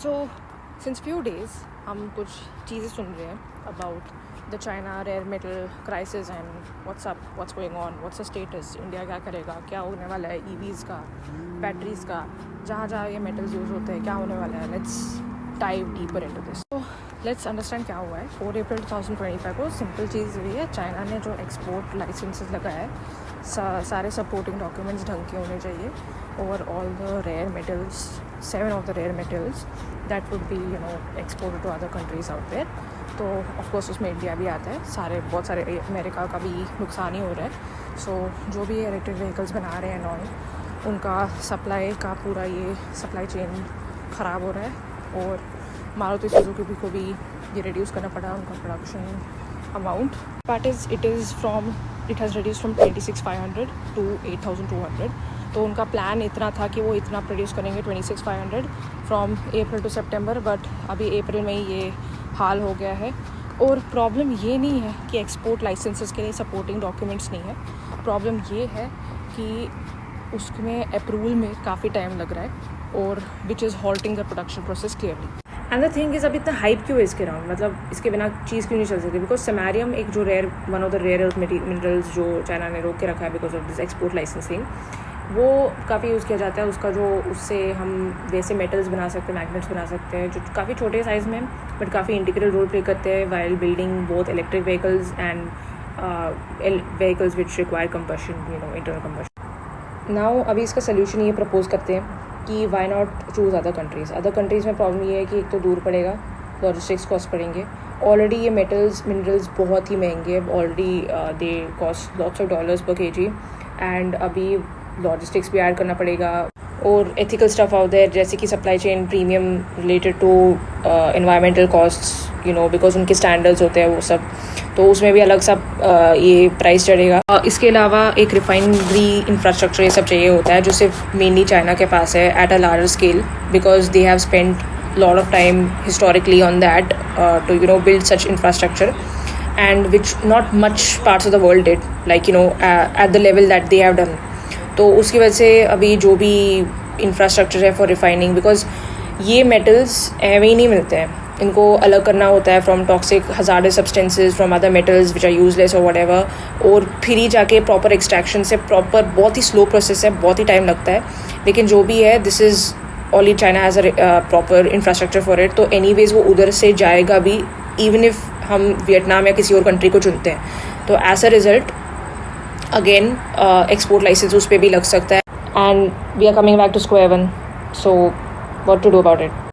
So since few days हम कुछ चीज़ें सुन रहे हैं about the China rare metal crisis and what's going on, what's the status, India क्या करेगा, क्या होने वाला है ईवीज़ का, बैटरीज़ का, जहाँ जहाँ ये मेटल्स यूज़ होते हैं क्या होने वाला है. Let's dive deeper into this. तो लेट्स अंडरस्टैंड क्या हुआ है. 4 अप्रैल 2025 को सिंपल चीज़ हुई है. चाइना ने जो एक्सपोर्ट लाइसेंसेस लगाया है, सारे सपोर्टिंग डॉक्यूमेंट्स ढंग के होने चाहिए और all the rare metals, 7 of the rare metals that would be exported to other countries out there. तो ऑफकोर्स उसमें इंडिया भी आता है. बहुत सारे अमेरिका का भी नुकसान ही हो रहा है. सो जो भी इलेक्ट्रिक व्हीकल्स बना रहे हैं नॉन, उनका सप्लाई का पूरा ये सप्लाई चेन ख़राब हो रहा है. और मारुति सुजुकी को भी ये रिड्यूस करना पड़ा उनका production amount. It has reduce from 26,500 to 8,200. तो उनका प्लान इतना था कि वो इतना प्रोड्यूस करेंगे 26,500 from April to September. But अभी अप्रैल में ही ये हाल हो गया है. और प्रॉब्लम ये नहीं है कि एक्सपोर्ट लाइसेंसेस के लिए सपोर्टिंग डॉक्यूमेंट्स नहीं है. प्रॉब्लम ये है कि उसमें अप्रूवल में काफ़ी टाइम लग रहा है और which is halting the production process clearly. And the thing is अब इतना हाइप क्यों है इसके अराउंड, मतलब इसके बिना चीज़ क्यों नहीं चल सकती. बिकॉज समैरियम एक जो one of the rare minerals जो चाइना ने रोक के रखा है because of this export licensing, वो काफ़ी यूज़ किया जाता है. उसका जो उससे हम वैसे मेटल्स बना सकते हैं, मैग्नेट्स बना सकते हैं जो काफ़ी छोटे साइज़ में बट काफ़ी इंटीग्रल रोल प्ले करते हैं while building both electric vehicles and vehicles which require combustion, internal combustion. Now अभी इसका सोल्यूशन ये प्रपोज करते हैं कि why not choose other countries में प्रॉब्लम ये है कि एक तो दूर पड़ेगा, लॉजिस्टिक्स कॉस्ट पड़ेंगे. ऑलरेडी ये मिनरल्स बहुत ही महंगे हैं. Already they cost lots of dollars per kg and अभी लॉजिस्टिक्स भी ऐड करना पड़ेगा. और एथिकल स्टफ आउट देयर जैसे कि supply chain premium related to environmental costs, because उनके स्टैंडर्ड्स होते हैं वो सब, तो उसमें भी अलग सा ये प्राइस चढ़ेगा. इसके अलावा एक रिफाइनरी इंफ्रास्ट्रक्चर ये सब चाहिए होता है जो सिर्फ मेनली चाइना के पास है at a larger scale because they have spent lot of time historically on that to build such infrastructure and which not much parts of the world did, like at the level that they have done. तो उसकी वजह से अभी जो भी infrastructure है for refining, because ये metals ऐवे ही नहीं मिलते हैं, इनको अलग करना होता है from toxic hazardous substances from other metals which are useless और व्हाटएवर, और फिर ही जाके प्रॉपर एक्सट्रैक्शन से प्रॉपर बहुत ही स्लो प्रोसेस है, बहुत ही टाइम लगता है. लेकिन जो भी है this is only China has a proper infrastructure for it. तो एनीवेज वो उधर से जाएगा भी इवन इफ़ हम वियतनाम या किसी और कंट्री को चुनते हैं. तो as a result again export license उस पर भी लग सकता है. And we are coming back to square one. So what to do about it.